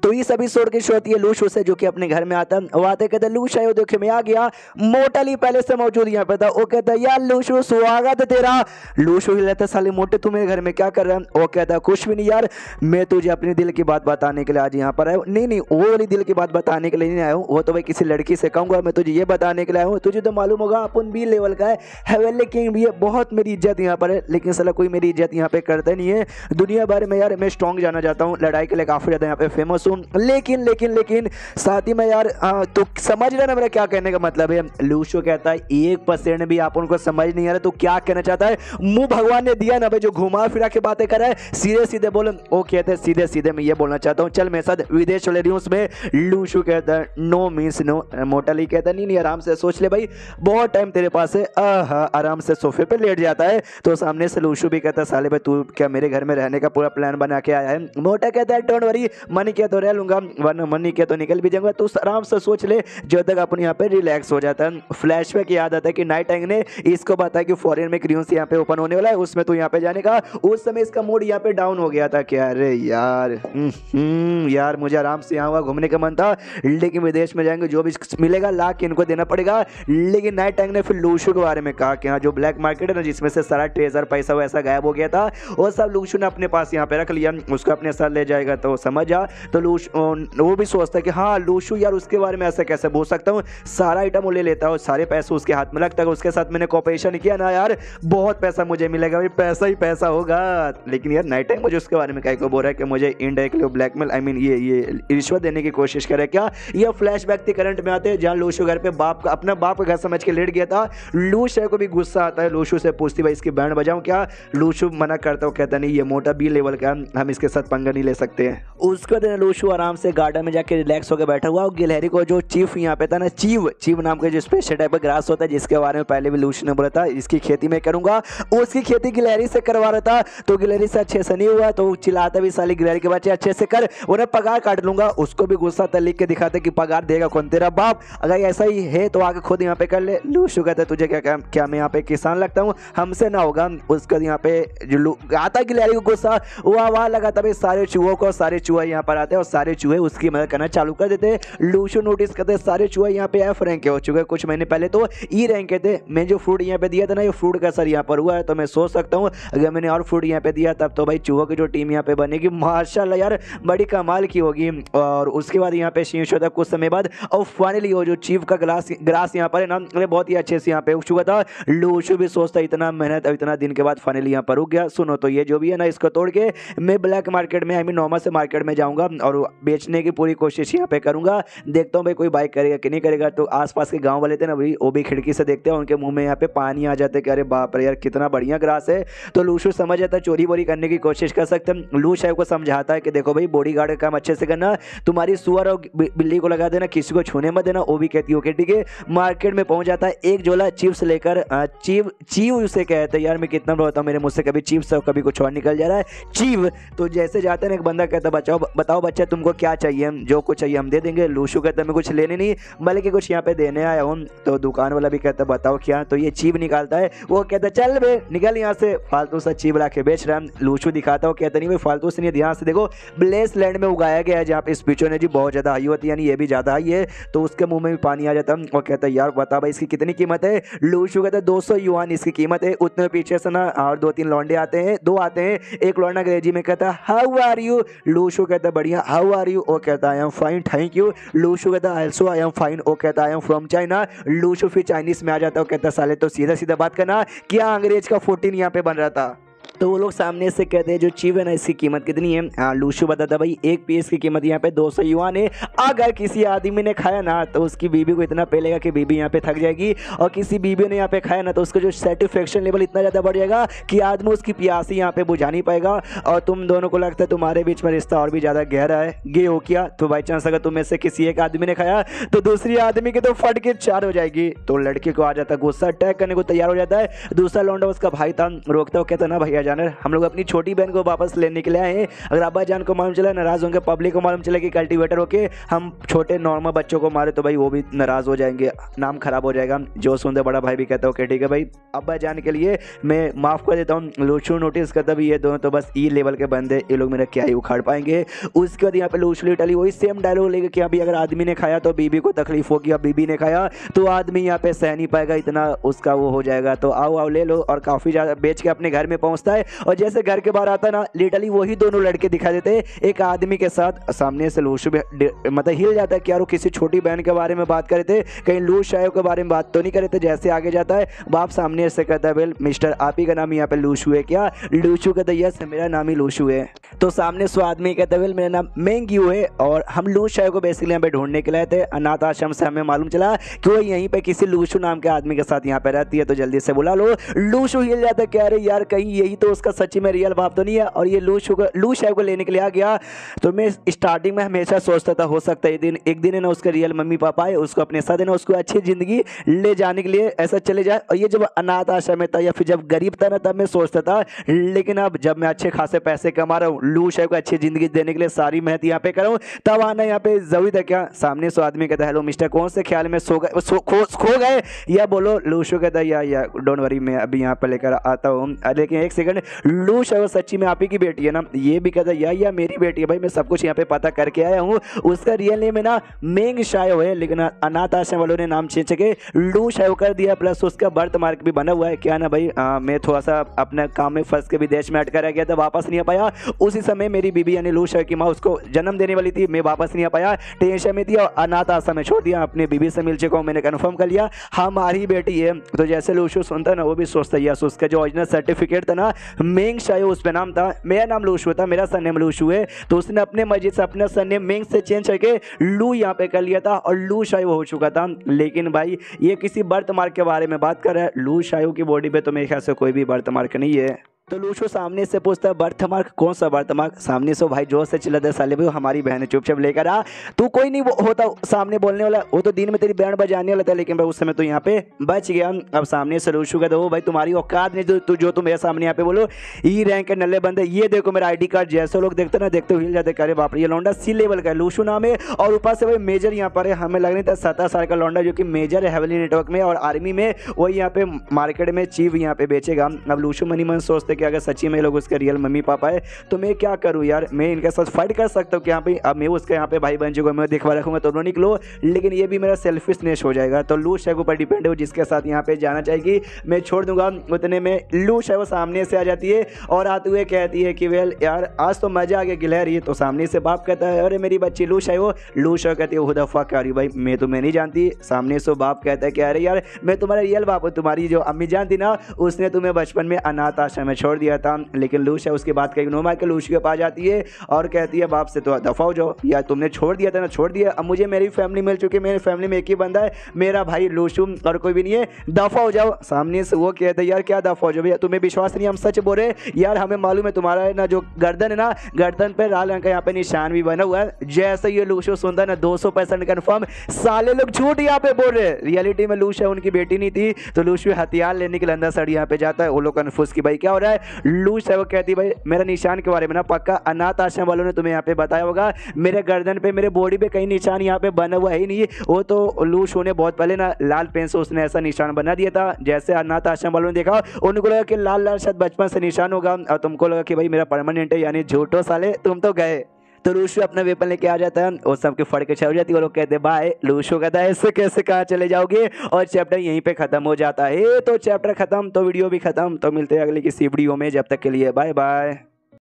तो इस एपिसोड की शुरुआत होती है लूशू से, जो कि अपने घर में आता है। वो आते कहते लूश आयो देखो मैं आ गया। मोटली पहले से मौजूद यहाँ पे था। वो कहता है यार लूशू स्वागत है तेरा। लूशू ही रहता साले मोटे तू मेरे घर में क्या कर रहा है। वो कहता है कुछ भी नहीं यार, मैं तुझे अपने दिल की बात बताने के लिए आज यहाँ पर आया हूँ। नहीं वो वाली दिल की बात बताने के लिए नहीं आया हूँ, वो तो भाई किसी लड़की से कहूँगा। मैं तुझे ये बताने के लिए आया हूँ, तुझे तो मालूम होगा अपन बी लेवल का है, हेवेनली किंग भी है, बहुत मेरी इज्जत यहाँ पर है, लेकिन साला कोई मेरी इज्जत यहाँ पे करता नहीं है। दुनिया भर में यार मैं स्ट्रॉन्ग जाना चाहता हूँ, लड़ाई के लिए काफी ज्यादा यहाँ पे फेमस हूँ, लेकिन लेकिन लेकिन साथ ही में यार तो समझ रहा ना मेरा क्या कहने का मतलब है। लूशो कहता है 1% भी आप उनको समझ नहीं आ रहा, तो क्या कहना चाहता है। मुंह भगवान ने दिया ना भाई, जो घुमा फिरा के बातें कर रहा है, सीधे सीधे बोलो। वो कहते हैं सीधे सीधे मैं ये बोलना चाहता हूँ, चल मेरे साथ विदेश चले रही हूँ। उसमें लूशो कहता है नो मीन्स नो। मोटली कहता है नहीं आराम से सोच ले भाई, बहुत टाइम तेरे पास है। आराम से सोफे पे लेट जाता है। तो सामने से लूशो भी कहता है साले भाई तू क्या मेरे घर में रहने का पूरा प्लान बना के आया है। मोटा कहता है डोंट वरी, मन किया तो रह लूंगा, वरना मन नहीं किया तो निकल भी जाऊंगा। तो आराम से सोच ले, जब तक अपन यहाँ पे रिलैक्स हो जाता है। फ्लैशबैक याद आता है कि नाइट टाइम ने इसको बताया कि फॉरेन में क्रियून्स यहाँ पे ओपन होने वाला है, उसमें तो यहाँ पे जाने का। उस समय इसका मूड यहाँ पे डाउन हो गया था कि अरे यार यार मुझे आराम से यहाँ घूमने का मन था, लेकिन विदेश में जाएंगे जो भी मिलेगा ला के इनको देना पड़ेगा। लेकिन नाइट टाइम ने फिर लूशो के बारे में कहा कि हाँ जो ब्लैक मार्केट है ना, जिसमें से सारा ट्रेजर पैसा वैसा गायब हो गया था, वो सब लूशो ने अपने पास यहाँ पे रख लिया, उसको अपने साथ ले जाएगा। तो समझ जा, तो वो भी सोचता है कि हाँ लूशो यार उसके बारे में ऐसा कैसे बोल सकता हूँ, सारा आइटम वो ले लेता है, सारे पैसे उसके हाथ में लगता है। उसके साथ मैंने कॉपरेशन किया ना यार, बहुत पैसा मुझे मिलेगा भाई, पैसा ही पैसा होगा। लेकिन यार नाइट टाइम मुझे उसके बारे में कहीं को बोल रहा है कि मुझे इनडायरेक्टली ब्लैकमेल आई मीन ये रिश्वत देने की कोशिश करे क्या। ये फ्लैशबैक थी करंट में आते हैं, जहाँ लूशो घर पे अपना बाप का घर समझ के लेट गया था। लूशो को भी गुस्सा आता है, लूशो से पूछती भाई इसकी बैंड बजाऊं क्या। लूशो मना करता हूँ, कहता नहीं ये मोटा बी लेवल का, हम इसके साथ पंगा नहीं ले सकते हैं। उसके दिन लूशो आराम से गार्डन में जाके रिलैक्स होकर बैठा हुआ। गिलहरी को जो चीफ यहाँ पे था ना, चीव नाम का जो स्पेशल टाइप का ग्रास होता है, जिसके बारे में पहले भी लूशो ने बोला था इसकी खेती में करूंगा, उसकी खेती गिलहरी से करवा रहा था। तो गिलहरी से अच्छे से नहीं हुआ, तो चिल्लाता भी साली गिलहरी के बच्चे अच्छे से कर, उन्हें पगार काट लूंगा। उसको भी गुस्सा था, लिख के दिखाते कि पगार देगा कौन, तेरा बाप। अगर ऐसा ही है तो आगे खुद यहाँ पे कर ले। लूशो कहता है तुझे क्या मैं यहाँ पे किसान लगता हूँ, हमसे ना होगा। उसका यहाँ पे जो आता गिलहरी को गुस्सा वहाँ लगाता भाई सारे चूहों को, सारे चूहे यहाँ पर आते हैं और सारे चूहे उसकी मदद करना चालू कर देते। लूशो नोटिस करते सारे चूहे यहाँ पे F रैंक के हो चुके, कुछ महीने पहले तो E रैंक के थे। मैं जो फ्रूट यहाँ पे दिया था ना, ये फ्रूट का असर यहाँ पर हुआ है। तो मैं सोच सकता हूँ अगर मैंने और फ्रूट यहाँ पे दिया तब तो भाई चूहों की जो टीम यहाँ पे बनेगी माशाल्लाह यार बड़ी कमाल की होगी। और उसके बाद यहाँ पे शीश होता कुछ समय बाद, और फाइनली वो जो चीफ का ग्रास यहाँ पर है ना, बहुत ही अच्छे से यहाँ पे उग चुका था। लूशो भी सोचता इतना मेहनत इतना दिन के बाद फाइनली यहाँ पर उग गया। सुनो तो ये जो भी है ना, इसको तोड़ के मैं ब्लैक मार्केट में आई मीन नॉर्मल से मार्केट में जाऊंगा और बेचने की पूरी कोशिश यहाँ पे करूंगा। देखता हूँ भाई कोई बाइक करेगा कि नहीं करेगा। तो आसपास के गांव वाले थे ना भाई, वो भी खिड़की से देखते हैं, उनके मुंह में यहाँ पे पानी आ जाते कि अरे बाप रे यार कितना बढ़िया ग्रास है। तो लूशो समझ जाता है चोरी वोरी करने की कोशिश कर सकते हैं। लूशो को समझाता है कि देखो भाई बॉडी गार्ड का काम अच्छे से करना, तुम्हारी सुअर और बिल्ली को लगा देना, किसी को छूने मत देना। वो भी कहती है ओके ठीक है। मार्केट में पहुंच जाता है, एक झोला चिप्स लेकर, चीव उसे कहते हैं यार मैं कितना बताऊँ, मेरे मुझसे कभी चिप्स और कभी कुछ और निकल जा रहा है चीव। तो जैसे जाते हैं एक बंदा कहता है बताओ बच्चा तुमको क्या चाहिए, जो कुछ चाहिए हम दे देंगे। लूशो कहता है मैं कुछ लेने नहीं बल्कि कुछ यहाँ पे देने आया हूँ। तो दुकान वाला भी कहता है बताओ क्या। तो ये चीव निकालता है, वो कहता है चल बे निकल यहाँ से, फालतू सा चीव ला के बेच रहा है। लूशो दिखाता है, वो कहता नहीं भाई फालतू से नहीं, ध्यान से देखो ब्लेस लैंड में उगाया गया है, जहाँ पे स्पिरिचुअलिटी बहुत ज्यादा हाई होती है, यानी ये भी ज्यादा हाई है। तो उसके मुंह में भी पानी आ जाता है। वो कहता है यार बता भाई इसकी कितनी कीमत है। लूशो कहता है 200 युआन इसकी कीमत है। उतने पीछे से ना और 2-3 लौंडे आते हैं, 2 आते हैं। एक लौंडा अंग्रेजी में कहता है हाउ आर यू। लूशो कहता है बढ़िया, हाउ आर यू। वो कहता है I am fine thank you. लूशो कहता है आल्सो आई एम फाइन। वो कहता है आई एम फ्रॉम चाइना। लूशो फिर चाइनीज में आ जाता है, वो कहता है साले तो सीधा सीधा बात करना, क्या अंग्रेज का 14 यहाँ पे बन रहा था। तो वो लोग सामने से कहते हैं जो चीव है ना इसकी कीमत कितनी है। हाँ लूशो बताता भाई एक पीस की कीमत यहाँ पे 200 युआन है। अगर किसी आदमी ने खाया ना तो उसकी बीबी को इतना पेलेगा कि बीबी यहाँ पे थक जाएगी, और किसी बीबी ने यहाँ पे खाया ना तो उसका जो सेटिस्फेक्शन लेवल इतना ज़्यादा बढ़ जाएगा कि आदमी उसकी प्यासी यहाँ पे बुझा नहीं पाएगा। और तुम दोनों को लगता है तुम्हारे बीच में रिश्ता और भी ज़्यादा गहरा है, गे हो क्या। तो बाई चांस अगर तुम में से किसी एक आदमी ने खाया तो दूसरी आदमी की तो फट के 4 हो जाएगी। तो लड़के को आ जाता गुस्सा, अटैक करने को तैयार हो जाता है। दूसरा लौंडा उसका भाई था, रोकता हो कहता ना भैया जान, हम लोग अपनी छोटी बहन को वापस लेने के लिए आए हैं। अगर अब्बा जान को मालूम चला नाराज़ होंगे, पब्लिक को मालूम चले कि कल्टीवेटर होके हम छोटे नॉर्मल बच्चों को मारे तो भाई वो भी नाराज़ हो जाएंगे, नाम खराब हो जाएगा। जो सुनते बड़ा भाई भी कहता है ओके ठीक है भाई, अब्बा जान के लिए मैं माफ़ कर देता हूँ। लूशू नोटिस करता भी ये दोनों तो बस ई लेवल के बंदे, ये लोग मेरा क्या ही उखाड़ पाएंगे। उसके बाद यहाँ पे लूशू टली वही सेम डायलॉग लेके कि अभी अगर आदमी ने खाया तो बीबी को तकलीफ होगी, अब बीबी ने खाया तो आदमी यहाँ पे सह नहीं पाएगा, इतना उसका वो हो जाएगा, तो आओ आओ ले लो। और काफ़ी ज़्यादा बेच के अपने घर में पहुँचता है और जैसे घर के बाहर आता ना लिटरली वही दोनों लड़के दिखा देते एक आदमी के साथ। सामने से लूशू मतलब हिल जाता है कि यार वो किसी छोटी बहन के बारे में बात करे थे, कहीं लूश शायों के बारे में बात तो नहीं करे थे। जैसे आगे जाता है बाप सामने से कहता है वेल मिस्टर आप ही का नाम यहाँ पे लूशू है क्या? लूशू कहता है यस मेरा नाम ही लूशू है। तो सामने सो आदमी कहता है वेल मेरा नाम मेंग्यू है और हम लूश शायों को बेसिकली यहाँ पे ढूंढने के लिए थे। अनाथ आश्रम से हमें मालूम चला कि वो यहीं पे किसी लूशू नाम के आदमी के साथ यहाँ पे रहती है, तो जल्दी से बुला लो। लूशू हिल जाता है, कह रहे यार कहीं यही तो उसका सच्ची में रियल बाप तो नहीं है, और ये लूश शायों को लेने के लिए आ गया। तो मैं स्टार्टिंग में हमेशा सोचता था हो सकता है एक दिन है ना उसके रियल मम्मी पापा है, उसको अपने साथ है ना उसको अच्छी ज़िंदगी ले जाने के लिए ऐसा चले जाए। और ये जब अनाथ आश्रम में था या फिर जब गरीब था ना तब मैं सोचता था, लेकिन अब जब मैं अच्छे खासे पैसे कमा रहा हूँ, लूश है को अच्छी ज़िंदगी देने के लिए सारी मेहनत यहाँ पे कर रहा हूँ, तब आना यहाँ पे जरूरी था क्या? सामने सो आदमी कहता है हेलो मिस्टर कौन से ख्याल में खो गए या बोलो। लूशो कहता है या डोंट वरी मैं अभी यहाँ पर लेकर आता हूँ। लेकिन एक सेकंड, लूश है वो सच्ची में आप ही की बेटी है ना? ये भी कहता है या मेरी बेटी है भाई, मैं सब कुछ यहाँ पे पता करके आया हूँ। उसका रियल नेम है ना मेंग शायो है, लेकिन अनाथ आश्रम वालों ने नाम चेंज करके लू शायो कर दिया, प्लस उसका बर्थ मार्क भी बना हुआ है। क्या ना भाई मैं थोड़ा सा अपने काम में फंस के विदेश में अटका रह गया था, वापस नहीं आ पाया। उसी समय मेरी बीबी यानी लू शायो की माँ उसको जन्म देने वाली थी, मैं वापस नहीं आ पाया, टेंशन में थी और अनाथ आश्रम में छोड़ दिया। अपनी बीबी से मिल चुका हूँ, मैंने कन्फर्म कर लिया हमारी बेटी है। तो जैसे लूशू सुनता ना वो भी सोचता यस उसका जो ओरिजिनल सर्टिफिकेट था ना मेंग शायो उस पे नाम था, मेरा नाम लूशू था, मेरा सरनेम लूशू है। तो उसने अपने मर्जी से अपना सरनेम मेंग से चेंज करके लू यहाँ पे कर लिया था और लू शायो हो चुका था। लेकिन भाई ये किसी बर्थ मार्क के बारे में बात कर रहा है, लू शायो की बॉडी पे तो मेरे ख्याल से कोई भी बर्थ मार्क नहीं है। तो लूशो सामने से पूछता है बर्थ मार्क कौन सा बर्थ मार्क? सामने से भाई जोर से चिल्लाता है साले भाई हमारी बहन है, चुपचाप लेकर आ, तू कोई नहीं वो होता सामने बोलने वाला, वो तो दिन में तेरी बैंड बजाने वाला था, लेकिन भाई उस समय तो यहाँ पे बच गया। अब सामने से लूशो का दो भाई तुम्हारी औकात नहीं तो जो तुम मेरे सामने यहाँ पे बोलो ई रैंक के नल्ले बंदे, ये देखो मेरा ID कार्ड। जैसे लोग देखते ना देखते हिल जाते, करे बाप रे ये लौंडा C लेवल का है, लूशो नाम है और ऊपर से भाई मेजर यहाँ पर है। हमें लग नहीं था 17 साल का लौंडा जो कि मेजर है हेवली नेटवर्क में और आर्मी में, वही यहाँ पे मार्केट में चीफ यहाँ पे बेचेगा। अब लूशो मनी मन सोचते कि अगर सच्ची में उसके रियल मम्मी पापा है तो मैं क्या करूं यार, मैं इनके साथ फाइट कर सकता हूं कि यहाँ पे अब मैं उसके यहाँ पे भाई बन चुका, मैं दिखवा रखूंगा तो निकलो, लेकिन ये भी मेरा सेल्फिशनेस हो जाएगा। तो लू शाय ऊपर डिपेंड है जिसके साथ यहाँ पे जाना चाहिए मैं छोड़ दूंगा। उतने में लू शाय वो सामने से आ जाती है और आते हुए कहती है कि वेल यार आज तो मजा आ गया गिलहरी। तो सामने से बाप कहता है अरे मेरी बच्ची लू शाय, वो लू शाय कहती है खुदा फक आ रही भाई मैं तुम्हें नहीं जानती। सामने से बाप कहता है कि अरे यार मैं तुम्हारा रियल बाप हूँ, तुम्हारी जो अम्मी जान थी ना उसने तुम्हें बचपन में अनाथ आश्रम में छोड़ दिया था। लेकिन लूश है उसकी बात कही नोमा के लूश के पास जाती है और कहती है बाप से तो दफा हो जाओ यार, तुमने छोड़ दिया था ना छोड़ दिया, अब मुझे मेरी फैमिली मिल चुकी है, मेरी फैमिली में एक ही बंदा है मेरा भाई लूशू और कोई भी नहीं है, दफा हो जाओ। सामने से वो कहते हैं यार क्या दफा हो जाओ भैया, तुम्हें विश्वास नहीं हम सच बोल रहे यार, हमें मालूम है तुम्हारा है ना जो गर्दन है ना गर्दन पे लाल रंग का यहाँ पे निशान भी बना हुआ है। जैसे ये लूशू सुनता है ना 200% कन्फर्म साले लोग झूठ यहाँ पे बोल रहे, रियलिटी में लूशू है उनकी बेटी नहीं थी। तो लूशू हथियार लेने के लिए अंदर सड़ यहाँ पे जाता है, वो लोग कन्फ्यूज की भाई क्या हो रहा है। लूश है वो कहती भाई मेरा निशान के बारे में ना पक्का अनाथ आश्रम वालों ने तुम्हें यहाँ पे बताया होगा, मेरे गर्दन पे मेरे बॉडी पे कहीं निशान यहाँ पे बना हुआ ही नहीं। वो तो लूश होने बहुत पहले ना लाल पेन से उसने ऐसा निशान बना दिया था, जैसे अनाथ आश्रम वालों ने देखा उनको लगा कि लाल लाल शायद बचपन से निशान होगा और तुमको लगा कि भाई मेरा परमानेंट है, यानी झूठो साले तुम तो गए। तो लूशू अपना वेपन लेके आ जाता है और सबके फड़ के छड़ जाती है, वो लोग कहते हैं बाय। लूशू कहता है इससे कैसे कहाँ चले जाओगे और चैप्टर यहीं पे खत्म हो जाता है। तो चैप्टर खत्म तो वीडियो भी खत्म। तो मिलते हैं अगले किसी वीडियो में, जब तक के लिए बाय बाय।